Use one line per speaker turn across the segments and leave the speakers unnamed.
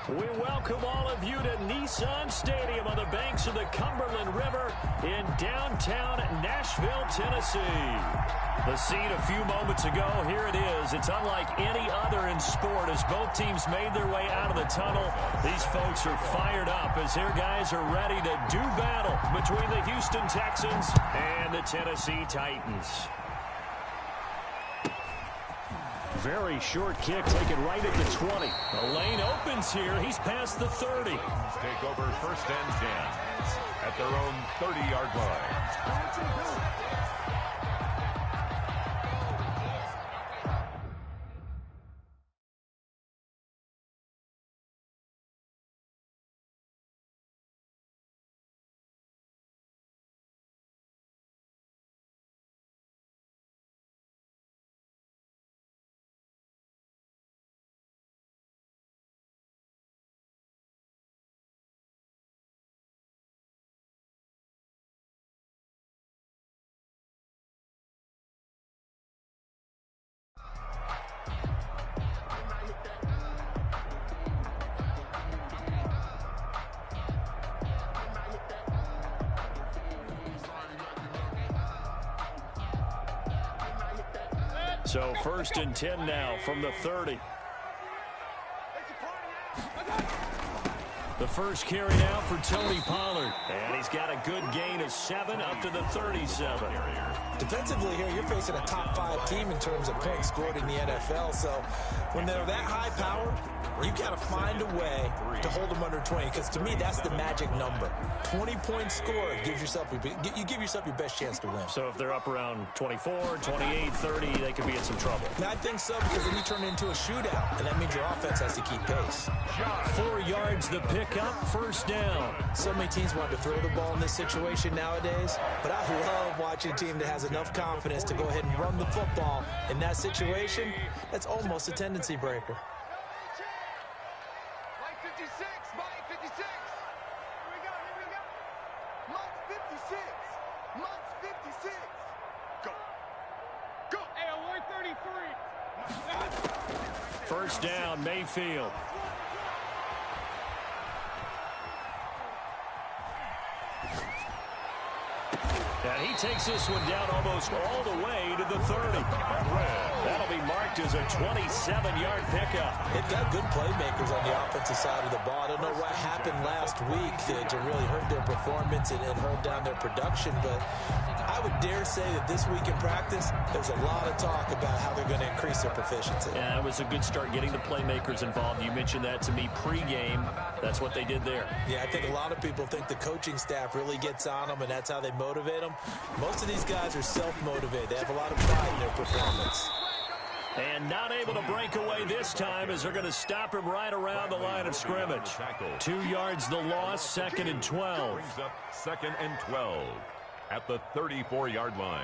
We welcome all of you to Nissan Stadium on the banks of the Cumberland River in downtown Nashville, Tennessee. The scene a few moments ago, here it is. It's unlike any other in sport as both teams made their way out of the tunnel. These folks are fired up as their guys are ready to do battle between the Houston Texans and the Tennessee Titans. Very short kick taken right at the 20. The lane opens here. He's past the 30.
Take over 1st and 10 at their own 30-yard line.
So 1st and 10 now from the 30. The first carry now for Tony Pollard. And he's got a good gain of 7 up to the 37.
Defensively here, you're facing a top 5 team in terms of points scored in the NFL. So when they're that high powered, you got to find a way to hold them under 20. Because to me, that's the magic number. 20-point score gives yourself you give yourself your best chance to win.
So if they're up around 24, 28, 30, they could be in some trouble.
I think so, because then you turn it into a shootout, and that means your offense has to keep pace.
4 yards the pickup, 1st down.
So many teams want to throw the ball in this situation nowadays, but I love watching a team that has enough confidence to go ahead and run the football. In that situation, that's almost a tendency breaker.
First down, Mayfield. And he takes this one down almost all the way to the 30. That'll be marked as a 27-yard pickup.
They've got good playmakers on the offensive side of the ball. I don't know what happened last week to really hurt their performance and hold down their production, but I would dare say that this week in practice, there's a lot of talk about how they're going to increase their proficiency.
Yeah, it was a good start getting the playmakers involved. You mentioned that to me pregame. That's what they did there.
Yeah, I think a lot of people think the coaching staff really gets on them, and that's how they motivate them. Most of these guys are self-motivated. They have a lot of pride in their performance.
And not able to break away this time as they're going to stop him right around the line of scrimmage. 2 yards the loss, 2nd and 12.
Brings up 2nd and 12 at the 34-yard line.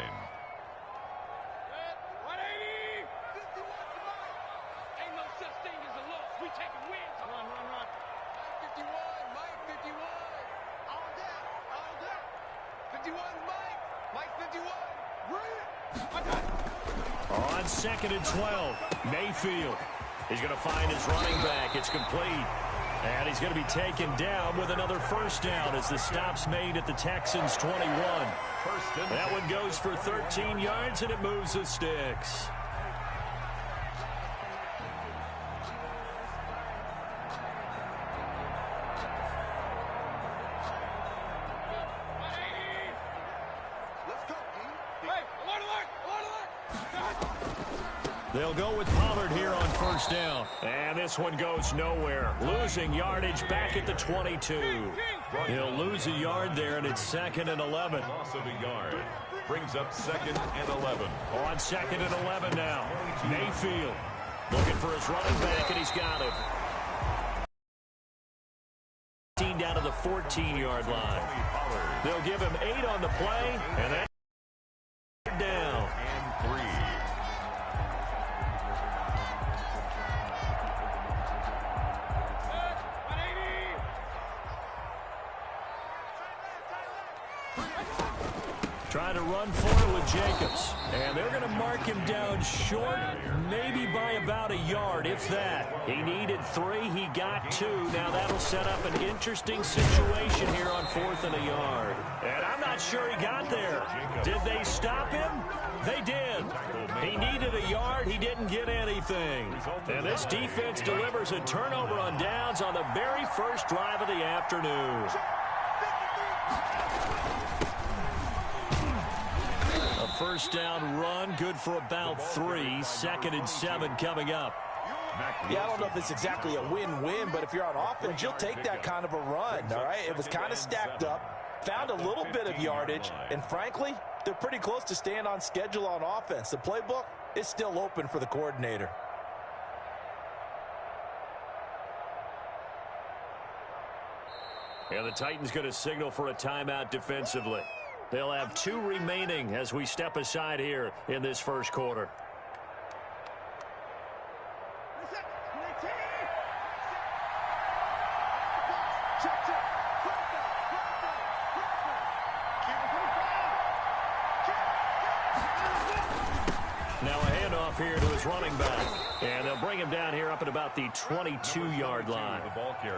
On 2nd and 12, Mayfield. He's going to find his running back. It's complete. And he's going to be taken down with another 1st down as the stop's made at the Texans' 21. That one goes for 13 yards, and it moves the sticks. They'll go with Pollard here on 1st down. And this one goes nowhere. Losing yardage back at the 22. He'll lose a yard there, and it's 2nd and 11.
Loss of a yard. Brings up 2nd and 11.
On 2nd and 11 now. Mayfield looking for his running back, and he's got him. Down to the 14-yard line. They'll give him 8 on the play, and that's down.
And 3.
Trying to run for it with Jacobs. And they're going to mark him down short, maybe by about a yard, if that. He needed 3. He got 2. Now that'll set up an interesting situation here on 4th and a yard. And I'm not sure he got there. Did they stop him? They did. He needed a yard. He didn't get anything. And this defense delivers a turnover on downs on the very first drive of the afternoon. A first down run, good for about 3. 2nd and 7 coming up.
Yeah, I don't know if it's exactly a win-win, but if you're on offense, you'll take that kind of a run, all right? It was kind of stacked up, found a little bit of yardage, and frankly, they're pretty close to staying on schedule on offense. The playbook is still open for the coordinator.
And the Titans going to signal for a timeout defensively. They'll have 2 remaining as we step aside here in this first quarter. Now a handoff here to his running back. And they'll bring him down here up at about the 22-yard line.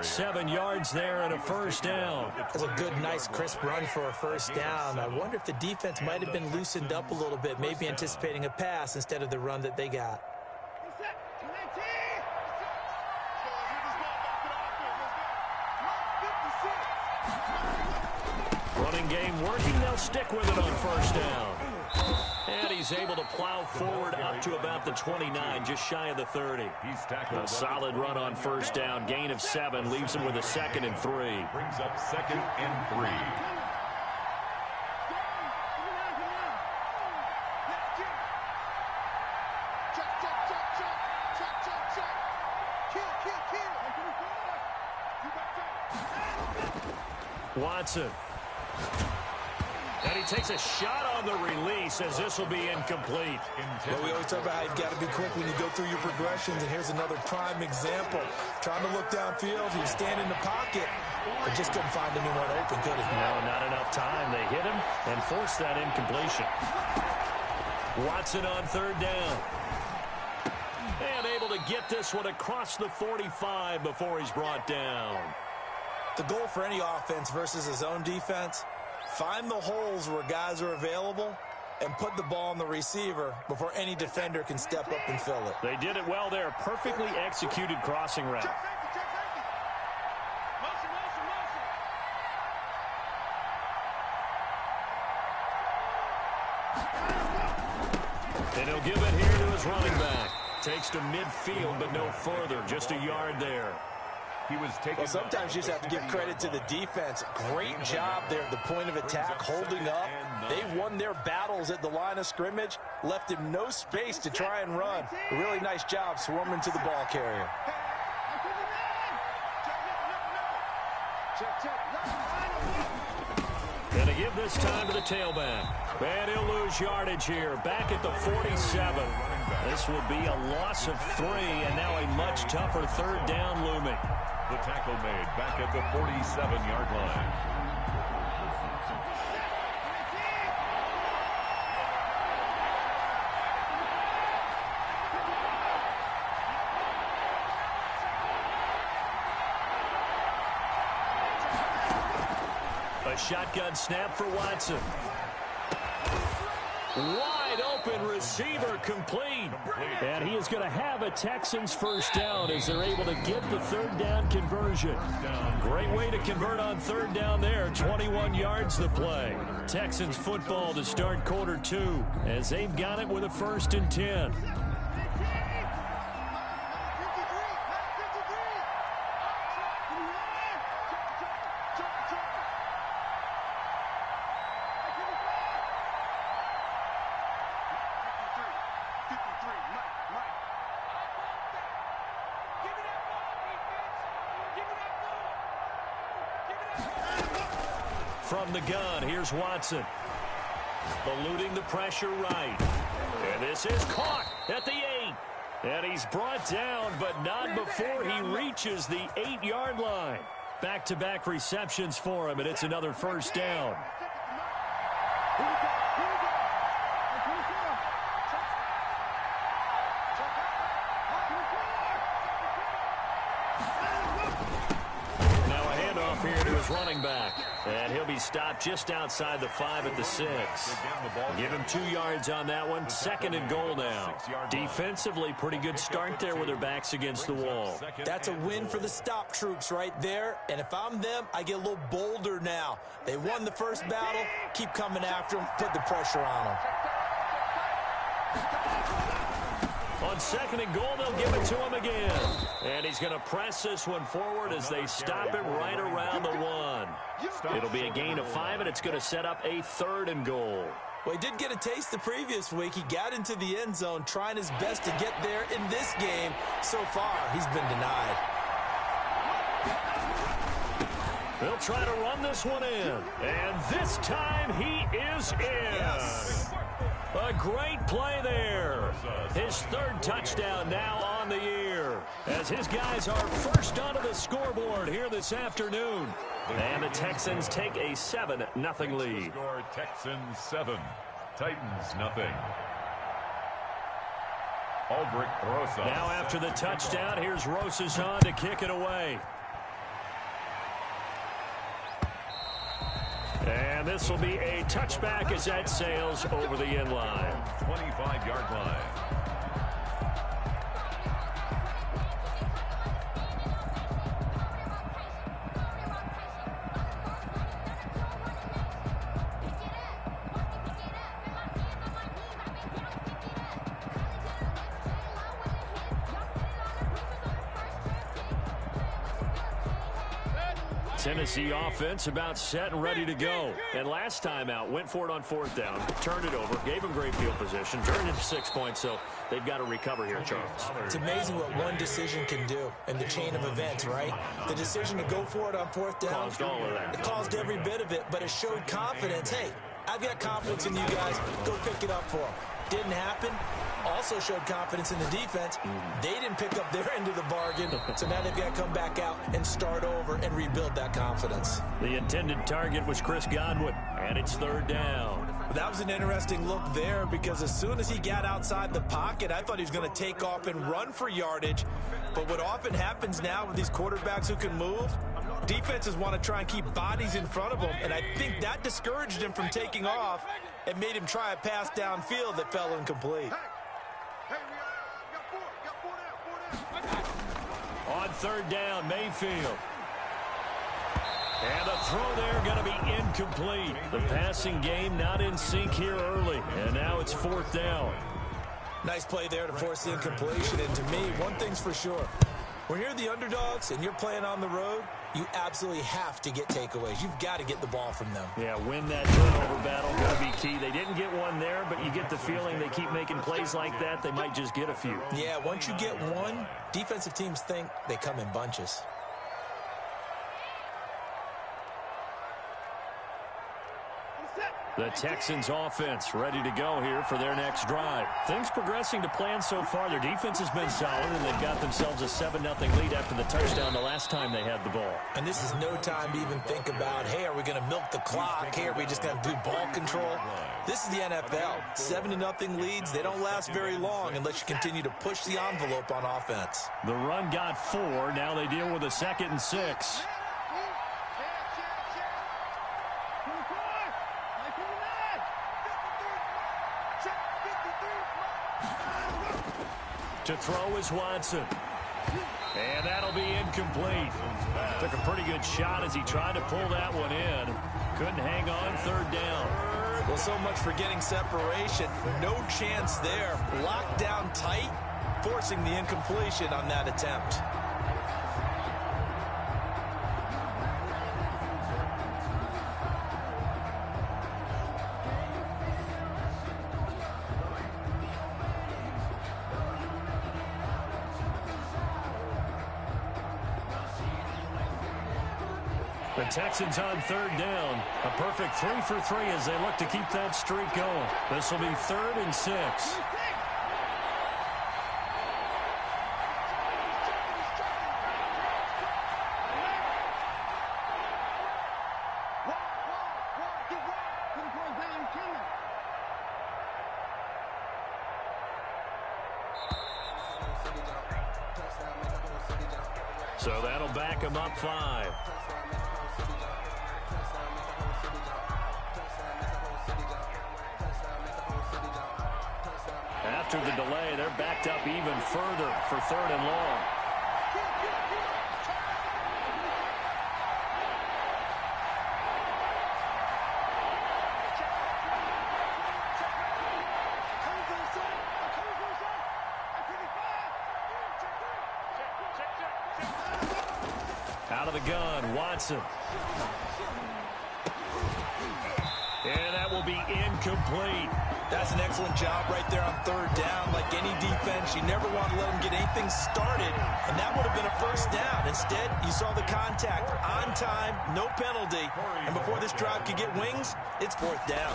7 yards there and a first down.
That's a good, nice, crisp run for a first down. I wonder if the defense might have been loosened up a little bit, maybe anticipating a pass instead of the run that they got.
Running game working. They'll stick with it on first down. And he's able to plow forward up to about the 29, just shy of the 30. A solid run on first down. Gain of 7 leaves him with a 2nd and 3.
Brings up 2nd and 3.
Watson. And he takes a shot on the release as this will be incomplete.
Well, we always talk about how you've got to be quick when you go through your progressions, and here's another prime example. Trying to look downfield, he was standing in the pocket, but just couldn't find anyone open, could he?
No, not enough time. They hit him and forced that incompletion. Watson on 3rd down. And able to get this one across the 45 before he's brought down.
The goal for any offense versus his own defense, find the holes where guys are available and put the ball on the receiver before any defender can step up and fill it.
They did it well there. Perfectly executed crossing route. And he'll give it here to his running back. Takes to midfield, but no further. Just a yard there.
Well, sometimes you just have to give credit to the defense. Great job there at the point of attack, holding up. They won their battles at the line of scrimmage, left him no space to try and run. A really nice job swarming to the ball carrier.
Going to give this time to the tailback. And he'll lose yardage here. Back at the 47. This will be a loss of 3, and now a much tougher 3rd down looming.
The tackle made back at the 47-yard line.
A shotgun snap for Watson. Wide open receiver complete. And he is going to have a Texans first down as they're able to get the 3rd down conversion. Great way to convert on 3rd down there. 21 yards the play. Texans football to start quarter 2 as they've got it with a 1st and 10. From the gun, here's Watson. Eluding the pressure right. And this is caught at the 8. And he's brought down, but not before he reaches the 8-yard line. Back-to-back receptions for him, and it's another first down. Bengals running back. And he'll be stopped just outside the 5 at the 6. Give him 2 yards on that one. 2nd and goal now. Defensively, pretty good start there with their backs against the wall.
That's a win for the stop troops right there. And if I'm them, I get a little bolder now. They won the first battle. Keep coming after them. Put the pressure on them.
On 2nd and goal, they'll give it to him again. And he's going to press this one forward as they stop him right around the 1. It'll be a gain of 5, and it's going to set up a 3rd and goal.
Well, he did get a taste the previous week. He got into the end zone, trying his best to get there in this game. So far, he's been denied.
They'll try to run this one in. And this time, he is in.
Yes.
A great play there. His 3rd touchdown now on the year, as his guys are first onto the scoreboard here this afternoon. And the Texans take a 7-0 lead.
Score Texans 7, Titans 0. Aldrich Rosas.
Now after the touchdown, here's Rosas on to kick it away. And this will be a touchback as that sails over the end line.
25-yard line.
Tennessee offense about set and ready to go. And last time out, went for it on 4th down, turned it over, gave them great field position, turned it to 6 points, so they've got to recover here, Charles.
It's amazing what one decision can do in the chain of events, right? The decision to go for it on 4th down.
Caused all of that.
It caused every bit of it, but it showed confidence. Hey, I've got confidence in you guys. Go pick it up for them. Didn't happen. Also showed confidence in the defense. They didn't pick up their end of the bargain, so now they've got to come back out and start over and rebuild that confidence.
The intended target was Chris Godwin, and it's 3rd down.
That was an interesting look there because as soon as he got outside the pocket, I thought he was going to take off and run for yardage. But what often happens now with these quarterbacks who can move, defenses want to try and keep bodies in front of them, and I think that discouraged him from taking off and made him try a pass downfield that fell incomplete.
On 3rd down, Mayfield. And the throw there going to be incomplete. The passing game not in sync here early. And now it's 4th down.
Nice play there to force the incompletion. And to me, one thing's for sure. When you're the underdogs and you're playing on the road, you absolutely have to get takeaways. You've got to get the ball from them.
Yeah, win that turnover battle. Going to be key. They didn't get one there, but you get the feeling they keep making plays like that, they might just get a few.
Yeah, once you get one, defensive teams think they come in bunches.
The Texans offense ready to go here for their next drive. Things progressing to plan so far. Their defense has been solid, and they've got themselves a 7-0 lead after the touchdown the last time they had the ball.
And this is no time to even think about, hey, are we going to milk the clock? Hey, are we just going to do ball control? This is the NFL. 7-0 leads, they don't last very long unless you continue to push the envelope on offense.
The run got 4. Now they deal with a 2nd and 6. To throw is Watson. And that'll be incomplete. Took a pretty good shot as he tried to pull that one in. Couldn't hang on. 3rd down.
Well, so much for getting separation. No chance there. Locked down tight, forcing the incompletion on that attempt.
The Texans on 3rd down. A perfect 3 for 3 as they look to keep that streak going. This will be 3rd and 6. So that'll back him up 5. after the delay. They're backed up even further for 3rd and long. Out of the gun, Watson. And that will be incomplete.
That's an excellent job right there on 3rd down. Like any defense, you never want to let them get anything started, and that would have been a 1st down. Instead, you saw the contact on time, no penalty, and before this drive could get wings, it's 4th down.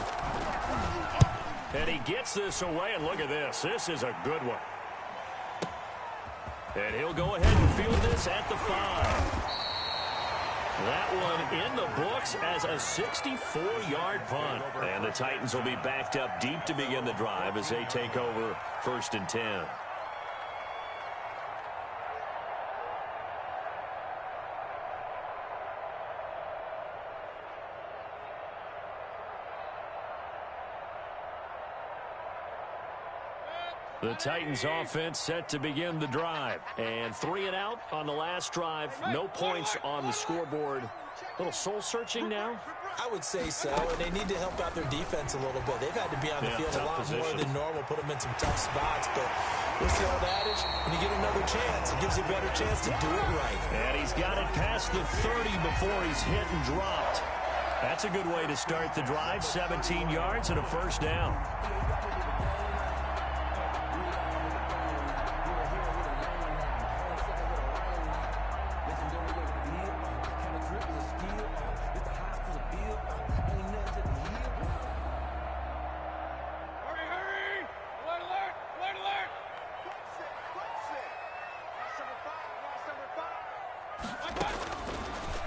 And he gets this away, and look at this. This is a good one. And he'll go ahead and field this at the 5. That one in the books as a 64-yard punt. And the Titans will be backed up deep to begin the drive as they take over 1st and 10. The Titans offense set to begin the drive. And 3 and out on the last drive. No points on the scoreboard. A little soul-searching now?
I would say so, and they need to help out their defense a little bit. They've had to be on the field a lot more than normal, put them in some tough spots. But what's the old adage? When you get another chance, it gives you a better chance to do it right.
And he's got it past the 30 before he's hit and dropped. That's a good way to start the drive. 17 yards and a 1st down.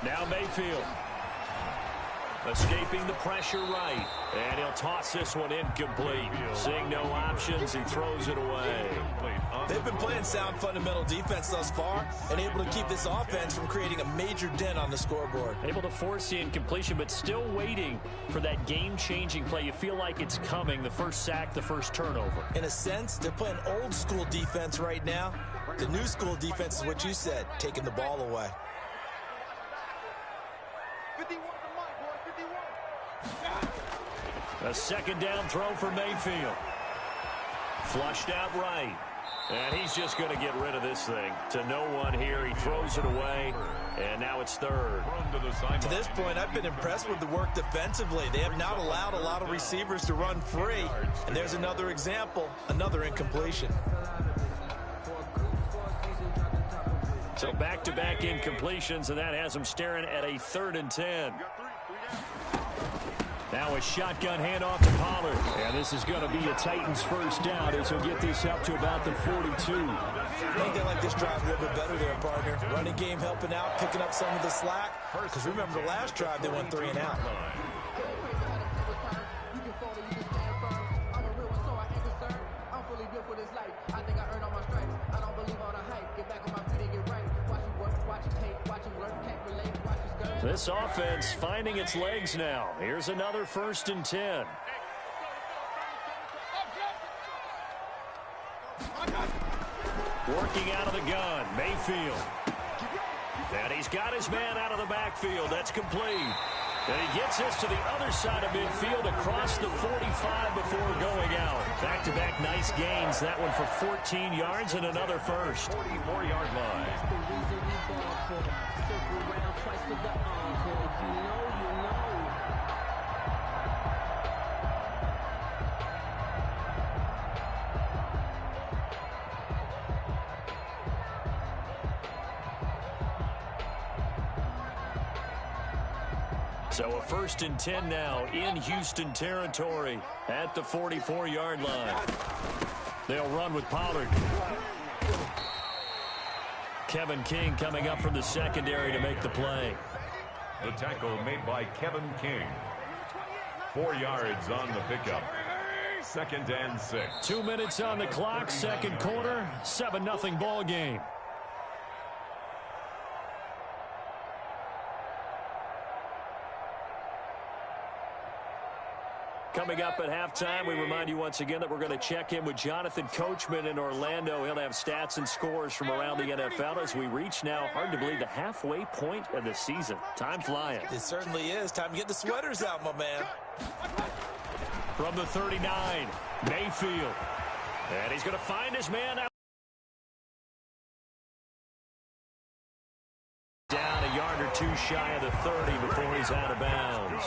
Now Mayfield. Escaping the pressure right. And he'll toss this one incomplete. Seeing no options, he throws it away.
They've been playing sound fundamental defense thus far and able to keep this offense from creating a major dent on the scoreboard.
Able to force the incompletion, but still waiting for that game-changing play. You feel like it's coming, the first sack, the first turnover.
In a sense, they're playing old-school defense right now. The new-school defense is what you said, taking the ball away.
51 to Mike, boy, 51.
A 2nd down throw for Mayfield. Flushed out right. And he's just going to get rid of this thing. To no one here. He throws it away. And now it's 3rd.
To this point, I've been impressed with the work defensively. They have not allowed a lot of receivers to run free. And there's another example, another incompletion.
So back-to-back incompletions, and that has him staring at a 3rd and 10. Now a shotgun handoff to Pollard. And this is going to be a Titans 1st down as he'll get this up to about the 42.
I think they like this drive a little bit better there, partner. Running game helping out, picking up some of the slack. Because remember the last drive, they went 3 and out.
This offense finding its legs now. Here's another 1st and 10. Working out of the gun, Mayfield. And he's got his man out of the backfield. That's complete. And he gets this to the other side of midfield across the 45 before going out. Back-to-back nice gains. That one for 14 yards and another 1st.
44-yard line.
So a 1st and 10 now in Houston territory at the 44-yard line. They'll run with Pollard. Kevin King coming up from the secondary to make the play.
The tackle made by Kevin King. 4 yards on the pickup. 2nd and 6.
2 minutes on the clock, 2nd quarter, 7-0 ball game. Coming up at halftime, we remind you once again that we're going to check in with Jonathan Coachman in Orlando. He'll have stats and scores from around the NFL as we reach now, hard to believe, the halfway point of the season. Time flying.
It certainly is. Time to get the sweaters out, my man.
From the 39, Mayfield. And he's going to find his man out. Down a yard or two shy of the 30 before he's out of bounds.